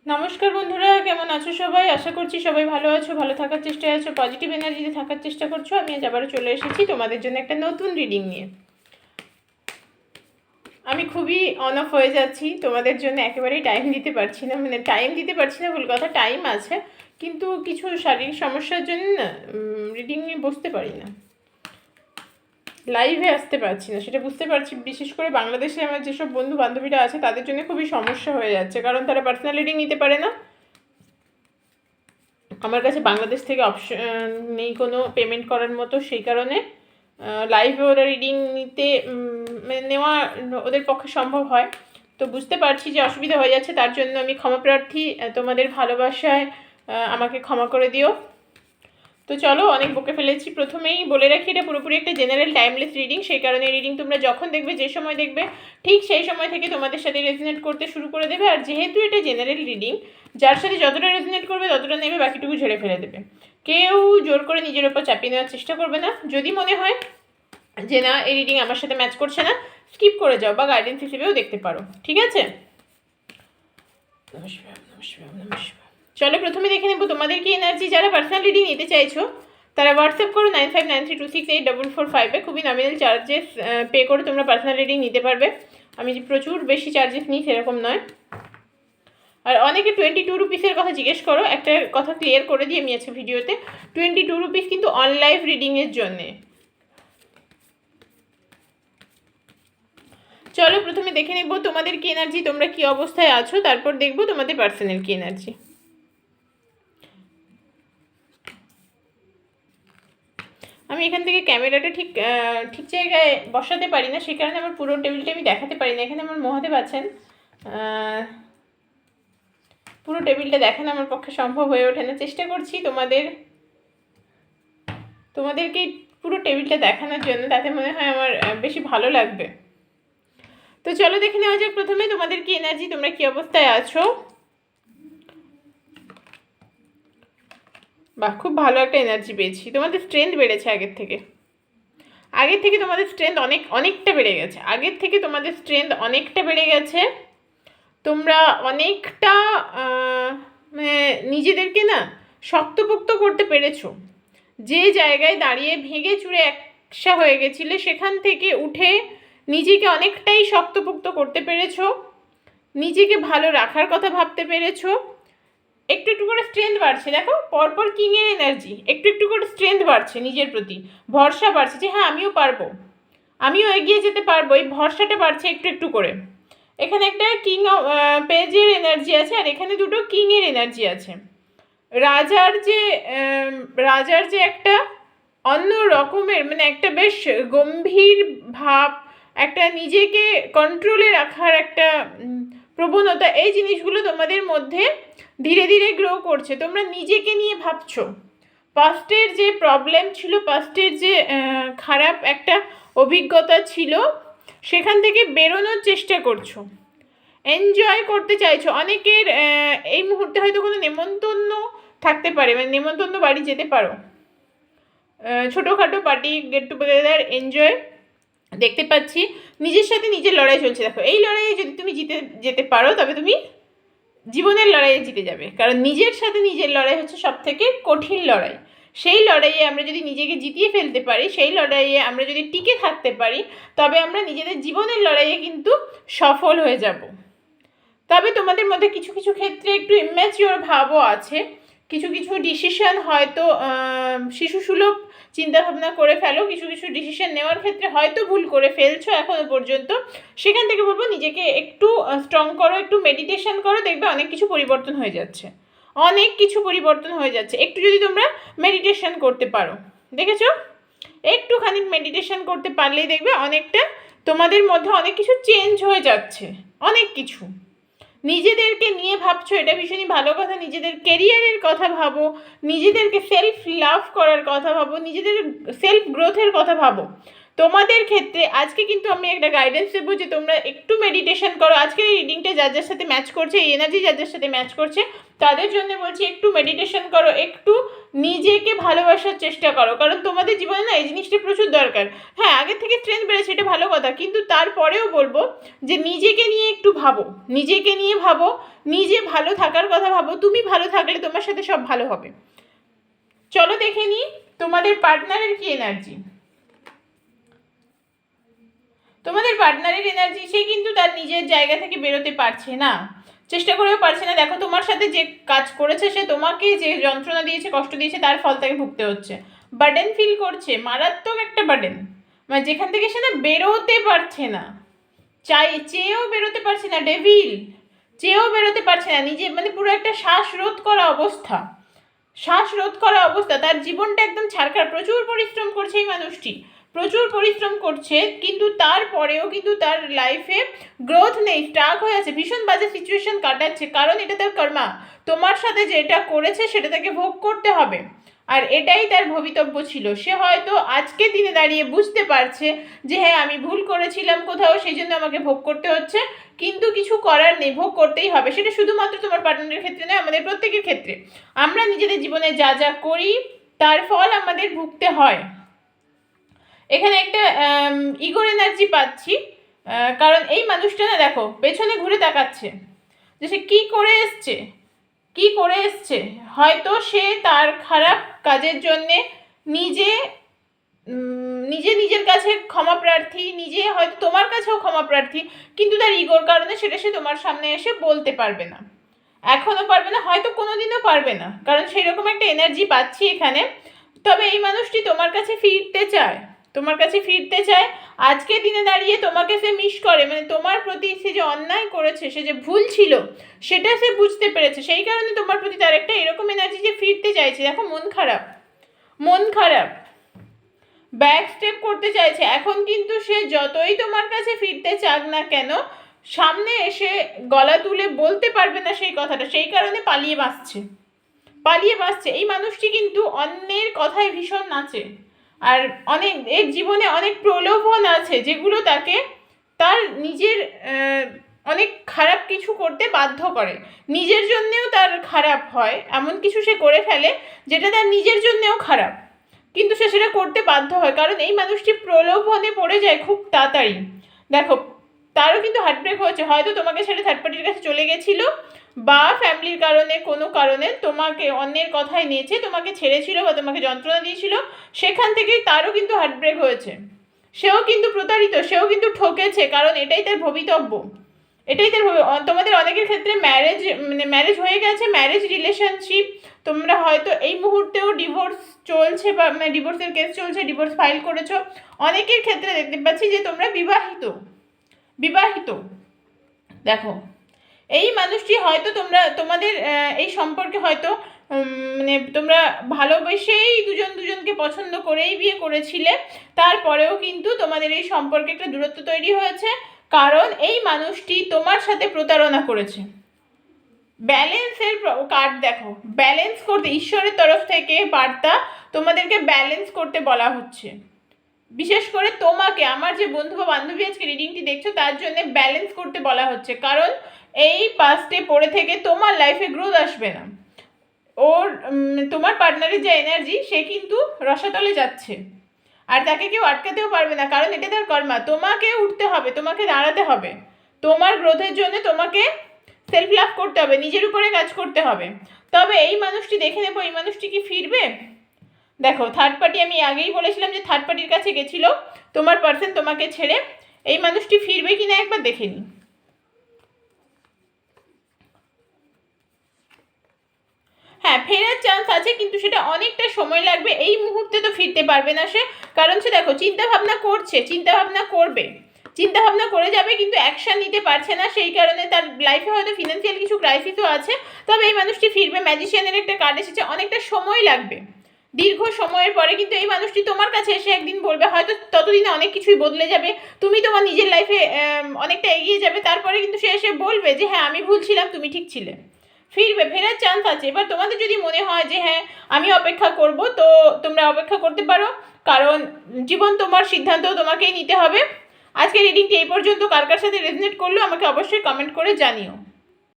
নমস্কার বন্ধুরা, কেমন আছো সবাই? আশা করছি সবাই ভালো আছো, ভালো থাকার চেষ্টায় আছো, পজিটিভ এনার্জিতে থাকার চেষ্টা করছো। আমি আজ আবারও চলে এসেছি তোমাদের জন্য একটা নতুন রিডিং নিয়ে। আমি খুবই অন অফ হয়ে যাচ্ছি, তোমাদের জন্য একেবারেই টাইম দিতে পারছি না। ভুল কথা, টাইম আছে, কিন্তু কিছু শারীরিক সমস্যার জন্য না রিডিং নিয়ে বসতে পারি না, লাইভে আসতে পারছি না। সেটা বুঝতে পারছি, বিশেষ করে বাংলাদেশে আমার যেসব বন্ধু বান্ধবীরা আছে তাদের জন্য খুবই সমস্যা হয়ে যাচ্ছে, কারণ তারা পার্সোনাল রিডিং নিতে পারে না। আমার কাছে বাংলাদেশ থেকে অপশন নেই কোনো পেমেন্ট করার মতো, সেই কারণে লাইভে ওরা রিডিং নিতে নেওয়া ওদের পক্ষে সম্ভব হয়। তো বুঝতে পারছি যে অসুবিধা হয়ে যাচ্ছে, তার জন্য আমি ক্ষমা প্রার্থী। তোমাদের ভালোবাসায় আমাকে ক্ষমা করে দিও। তো চলো, অনেক বকে ফেলেছি। প্রথমেই বলে রাখি, এটা পুরোপুরি একটা জেনারেল টাইমলেস রিডিং, সেই কারণে রিডিং তোমরা যখন দেখবে, যে সময় দেখবে, ঠিক সেই সময় থেকে তোমাদের সাথে রেজোনেট করতে শুরু করে দেবে। আর যেহেতু এটা জেনারেল রিডিং, যার সাথে যতটা রেজোনেট করবে ততটা নেবে, বাকিটুকু ঝেড়ে ফেলে দেবে। কেউ জোর করে নিজের ওপর চাপিয়ে নেওয়ার চেষ্টা করবে না। যদি মনে হয় যে না, এই রিডিং আমার সাথে ম্যাচ করছে না, স্কিপ করে যাও, বা গাইডেন্স হিসেবেও দেখতে পারো, ঠিক আছে? নমস্কার, নমস্কার, নমস্কার। চলো, প্রথমে দেখে নেবো তোমাদের কি এনার্জি। যারা পার্সোনাল রিডিং নিতে চাইছো তারা হোয়াটসঅ্যাপ করো 9593268445-এ। খুবই নমিনাল চার্জেস পে করে তোমরা পার্সোনাল রিডিং নিতে পারবে। আমি যে প্রচুর বেশি চার্জেস নিই সেরকম নয়। আর অনেকে 22 রুপিসের কথা জিজ্ঞেস করো। একটা কথা ক্লিয়ার করে দিই আমি আজকে ভিডিওতে, 22 রুপিস কিন্তু অন লাইভ রিডিংয়ের জন্যে। চলো, প্রথমে দেখে নেবো তোমাদের কি এনার্জি, তোমরা কি অবস্থায় আছো, তারপর দেখবো তোমাদের পার্সোনাল কি এনার্জি। আমি এখান থেকে ক্যামেরাটা ঠিক ঠিক জায়গায় বসাতে পারি না, সেই কারণে আমার পুরো টেবিলটা আমি দেখাতে পারি না। এখানে আমার মহাদেব আছেন, পুরো টেবিলটা দেখানো আমার পক্ষে সম্ভব হয়ে ওঠে না। চেষ্টা করছি তোমাদেরকে পুরো টেবিলটা দেখানোর জন্য, তাতে মনে হয় আমার বেশি ভালো লাগবে। তো চলো দেখে নেওয়া যাক প্রথমে তোমাদের কি এনার্জি, তোমরা কি অবস্থায় আছো। বাহ, খুব ভালো একটা এনার্জি পেয়েছি। তোমাদের স্ট্রেংথ বেড়েছে আগের থেকে তোমাদের স্ট্রেংথ অনেকটা বেড়ে গেছে। আগের থেকে তোমাদের স্ট্রেংথ অনেকটা বেড়ে গেছে। তোমরা অনেকটা মানে নিজেদেরকে না শক্তপোক্ত করতে পেরেছো। যে জায়গায় দাঁড়িয়ে ভেঙে চুরে একসা হয়ে গেছিলে, সেখান থেকে উঠে নিজেকে অনেকটাই শক্তপোক্ত করতে পেরেছো। নিজেকে ভালো রাখার কথা ভাবতে পেরেছো। একটু একটু করে স্ট্রেংথ বাড়ছে, দেখো পরপর কিংয়ের এনার্জি, একটু একটু করে স্ট্রেংথ বাড়ছে, নিজের প্রতি ভরসা বাড়ছে যে হ্যাঁ আমিও পারবো, আমিও এগিয়ে যেতে পারবো, এই ভরসাটা বাড়ছে একটু একটু করে। এখানে একটা কিং পেজের এনার্জি আছে, আর এখানে দুটো কিংয়ের এনার্জি আছে। রাজার যে একটা অন্য রকমের, মানে একটা বেশ গম্ভীর ভাব, একটা নিজেকে কন্ট্রোলে রাখার একটা প্রবণতা, এই জিনিসগুলো তোমাদের মধ্যে ধীরে ধীরে গ্রো করছে। তোমরা নিজেকে নিয়ে ভাবছো, পাস্টের যে প্রবলেম ছিল, পাস্টের যে খারাপ একটা অভিজ্ঞতা ছিল, সেখান থেকে বেরোনোর চেষ্টা করছো, এনজয় করতে চাইছো। অনেকের এই মুহূর্তে হয়তো কোনো নেমন্তন্ন থাকতে পারে, মানে নেমন্তন্ন বাড়ি যেতে পারো, ছোটোখাটো পার্টি, গেট টুগেদার, এনজয় দেখতে পাচ্ছি। নিজের সাথে নিজের লড়াই চলছে। দেখো, এই লড়াইয়ে যদি তুমি জিতে যেতে পারো, তবে তুমি জীবনের লড়াইয়ে জিতে যাবে, কারণ নিজের সাথে নিজের লড়াই হচ্ছে সব থেকে কঠিন লড়াই। সেই লড়াইয়ে আমরা যদি নিজেকে জিতিয়ে ফেলতে পারি, সেই লড়াইয়ে আমরা যদি টিকে থাকতে পারি, তবে আমরা নিজেদের জীবনের লড়াইয়ে কিন্তু সফল হয়ে যাব। তবে তোমাদের মধ্যে কিছু কিছু ক্ষেত্রে একটু ইম্যাচিওর ভাবও আছে। কিছু কিছু ডিসিশন হয়তো শিশুসুলভ চিন্তাভাবনা করে ফেলো, কিছু কিছু ডিসিশন নেওয়ার ক্ষেত্রে হয়তো ভুল করে ফেলছো এখনো পর্যন্ত। সেখান থেকে বলবো নিজেকে একটু স্ট্রং করো, একটু মেডিটেশন করো, দেখবে অনেক কিছু পরিবর্তন হয়ে যাচ্ছে, অনেক কিছু পরিবর্তন হয়ে যাচ্ছে। একটু যদি তোমরা মেডিটেশন করতে পারো, দেখেছো, একটুখানি মেডিটেশন করতে পারলেই দেখবে অনেকটা তোমাদের মধ্যে অনেক কিছু চেঞ্জ হয়ে যাচ্ছে, অনেক কিছু। নিজেদেরকে নিয়ে ভাবছো, এটা ভীষণই ভালো কথা। নিজেদের কেরিয়ারের কথা ভাবো, নিজেদেরকে সেলফ লাভ করার কথা ভাবো, নিজেদের সেলফ গ্রোথের কথা ভাবো। তোমাদের ক্ষেত্রে আজকে কিন্তু আমি একটা গাইডেন্স দেবো যে তোমরা একটু মেডিটেশন করো। আজকের এই রিডিংটা যার যার সাথে ম্যাচ করছে, এই এনার্জি যার যার সাথে ম্যাচ করছে, তাদের জন্য বলছি একটু মেডিটেশন করো, একটু নিজেকে ভালোবাসার চেষ্টা করো, কারণ তোমাদের জীবনে না এই জিনিসটা প্রচুর দরকার। হ্যাঁ, আগের থেকে স্ট্রেংথ বেড়েছে, এটা ভালো কথা, কিন্তু তারপরেও বলবো যে নিজেকে নিয়ে একটু ভাবো, নিজেকে নিয়ে ভাবো, নিজে ভালো থাকার কথা ভাবো। তুমি ভালো থাকলে তোমার সাথে সব ভালো হবে। চলো দেখে নিই তোমাদের পার্টনারের কি এনার্জি। তোমাদের পার্টনারের এনার্জি, সে কিন্তু তার নিজের জায়গা থেকে বেরোতে পারছে না, চেষ্টা করেও পারছে না। দেখো তোমার সাথে যে কাজ করেছে, সে তোমাকে যে যন্ত্রণা দিয়েছে, কষ্ট দিয়েছে, তার ফল তাকে ভুগতে হচ্ছে। বার্ডেন ফিল করছে, মারাত্মক একটা বার্ডেন, মানে যেখান থেকে সে না বেরোতে পারছে না, চেয়েও বেরোতে পারছে না, ডেভিল চেয়েও বেরোতে পারছে না, নিজে মানে পুরো একটা শ্বাসরোধ করা অবস্থা, শ্বাসরোধ করা অবস্থা, তার জীবনটা একদম ছারখার। প্রচুর পরিশ্রম করছে এই মানুষটি, প্রচুর পরিশ্রম করছে, কিন্তু তারপরেও কিন্তু তার লাইফে গ্রোথ নেই, স্টাক হয়ে আছে, ভীষণ বাজে সিচুয়েশন কাটাচ্ছে, কারণ এটা তার কর্মা। তোমার সাথে যেটা করেছে সেটা তাকে ভোগ করতে হবে, আর এটাই তার ভবিতব্য ছিল। সে হয়তো আজকে দিনে দাঁড়িয়ে বুঝতে পারছে যে হ্যাঁ আমি ভুল করেছিলাম কোথাও, সেই জন্য আমাকে ভোগ করতে হচ্ছে, কিন্তু কিছু করার নেই, ভোগ করতেই হবে। সেটা শুধুমাত্র তোমার পার্টনারের ক্ষেত্রে নয়, আমাদের প্রত্যেকের ক্ষেত্রে। আমরা নিজেদের জীবনে যা যা করি তার ফল আমাদের ভুগতে হয়। এখানে একটা ইগোর এনার্জি পাচ্ছি, কারণ এই মানুষটা না দেখো পেছনে ঘুরে তাকাচ্ছে যে সে কী করে এসছে, কি করে এসছে। হয়তো সে তার খারাপ কাজের জন্যে নিজে নিজের কাছে ক্ষমা প্রার্থী, নিজে হয়তো তোমার কাছেও ক্ষমা প্রার্থী, কিন্তু তার ইগোর কারণে সেটা সে তোমার সামনে এসে বলতে পারবে না, এখনও পারবে না, হয়তো কোনোদিনও পারবে না, কারণ সেই রকম একটা এনার্জি পাচ্ছি এখানে। তবে এই মানুষটি তোমার কাছে ফিরতে চায়, তোমার কাছে ফিরতে চায়। আজকের দিনে দাঁড়িয়ে তোমাকে সে মিস করে, মানে তোমার প্রতি সে যে অন্যায় করেছে, সে যে ভুল ছিল সেটা সে বুঝতে পেরেছে, সেই কারণে তোমার প্রতি তার একটা এরকম এনার্জি যে ফিরতে চাইছে। দেখো মন খারাপ, মন খারাপ, ব্যাক স্টেপ করতে চাইছে। এখন কিন্তু সে যতই তোমার কাছে ফিরতে চাক না কেন, সামনে এসে গলা তুলে বলতে পারবে না সেই কথাটা, সেই কারণে পালিয়ে বাঁচছে, পালিয়ে বাঁচছে। এই মানুষটি কিন্তু অন্যের কথায় ভীষণ নাচে, আর অনেক এর জীবনে অনেক প্রলোভন আছে যেগুলো তাকে তার নিজের অনেক খারাপ কিছু করতে বাধ্য করে, নিজের জন্যেও তার খারাপ হয়, এমন কিছু সে করে ফেলে যেটা তার নিজের জন্যেও খারাপ, কিন্তু সে সেটা করতে বাধ্য হয়, কারণ এই মানুষটি প্রলোভনে পড়ে যায় খুব তাড়াতাড়ি। দেখো তারও কিন্তু হার্টব্রেক হয়েছে, হয়তো তোমাকে ছেড়ে থার্ড পার্টির কাছে চলে গেছিলো, বা ফ্যামিলির কারণে কোনো কারণে তোমাকে অন্যের কথায় নিয়েছে, তোমাকে ছেড়েছিল বা তোমাকে যন্ত্রণা দিয়েছিল, সেখান থেকেই তারও কিন্তু হার্টব্রেক হয়েছে, সেও কিন্তু প্রতারিত, সেও কিন্তু ঠকেছে, কারণ এটাই তার ভবিতব্য, এটাই তার তোমাদের অনেকের ক্ষেত্রে ম্যারেজ হয়ে গেছে, ম্যারেজ রিলেশনশিপ, তোমরা হয়তো এই মুহূর্তেও ডিভোর্স চলছে বা ডিভোর্সের কেস চলছে, ডিভোর্স ফাইল করেছো। অনেকের ক্ষেত্রে দেখতে পাচ্ছি যে তোমরা বিবাহিত, বিবাহিত। দেখো এই মানুষটি হয়তো তোমাদের এই সম্পর্কে হয়তো মানে তোমরা ভালোবেসেই দুজনকে পছন্দ করেই বিয়ে করেছিলে, তারপরেও কিন্তু তোমাদের এই সম্পর্কে একটা দূরত্ব তৈরি হয়েছে, কারণ এই মানুষটি তোমার সাথে প্রতারণা করেছে। ব্যালেন্সের কার্ড দেখো, ব্যালেন্স করতে ঈশ্বরের তরফ থেকে বার্তা, তোমাদেরকে ব্যালেন্স করতে বলা হচ্ছে, বিশেষ করে তোমাকে, আমার যে বন্ধু বা বান্ধবী আজকে রিডিংটি দেখছো তার জন্য ব্যালেন্স করতে বলা হচ্ছে, কারণ এই পাস্টে পড়ে থেকে তোমার লাইফে গ্রোথ আসবে না। ওর তোমার পার্টনারের যে এনার্জি, সে কিন্তু রসাতলে যাচ্ছে, আর তাকে কেউ আটকাতেও পারবে না, কারণ এটা তার কর্মা। তোমাকে উঠতে হবে, তোমাকে দাঁড়াতে হবে, তোমার গ্রোথের জন্য তোমাকে সেলফ লাভ করতে হবে, নিজের উপরে কাজ করতে হবে। তবে এই মানুষটি দেখে নেবো, এই মানুষটি কি ফিরবে। দেখো থার্ড পার্টি, আমি আগেই বলেছিলাম যে থার্ড পার্টির কাছে গেছিল তোমার পার্সন তোমাকে ছেড়ে, এই মানুষটি ফিরবে কিনা একবার দেখে নিই। হ্যাঁ ফেরার চান্স আছে, কিন্তু সেটা অনেকটা সময় লাগবে, এই মুহূর্তে তো ফিরতে পারবে না সে, কারণ সে দেখো চিন্তা ভাবনা করছে, চিন্তা ভাবনা করবে, চিন্তা ভাবনা করে যাবে, কিন্তু অ্যাকশন নিতে পারছে না, সেই কারণে তার লাইফে হয়তো ফিনান্সিয়াল কিছু ক্রাইসিসও আছে। তবে এই মানুষটি ফিরবে, ম্যাজিশিয়ানের একটা কার্ড এসেছে, অনেকটা সময় লাগবে, দীর্ঘ সময়ের পরে কিন্তু এই মানুষটি তোমার কাছে এসে একদিন বলবে, হয়তো ততদিনে অনেক কিছুই বদলে যাবে, তুমি তোমার নিজের লাইফে অনেকটা এগিয়ে যাবে, তারপরে কিন্তু সে এসে বলবে যে হ্যাঁ আমি ভুল ছিলাম, তুমি ঠিক ছিলে। ফিরবে, ফেরার চান্স আছে। এবার তোমাদের যদি মনে হয় যে হ্যাঁ আমি অপেক্ষা করব, তো তোমরা অপেক্ষা করতে পারো, কারণ জীবন তোমার, সিদ্ধান্ত তোমাকেই নিতে হবে। আজকে রিডিংটি এই পর্যন্ত। কার কার সাথে রেজনেট করলো আমাকে অবশ্যই কমেন্ট করে জানিও।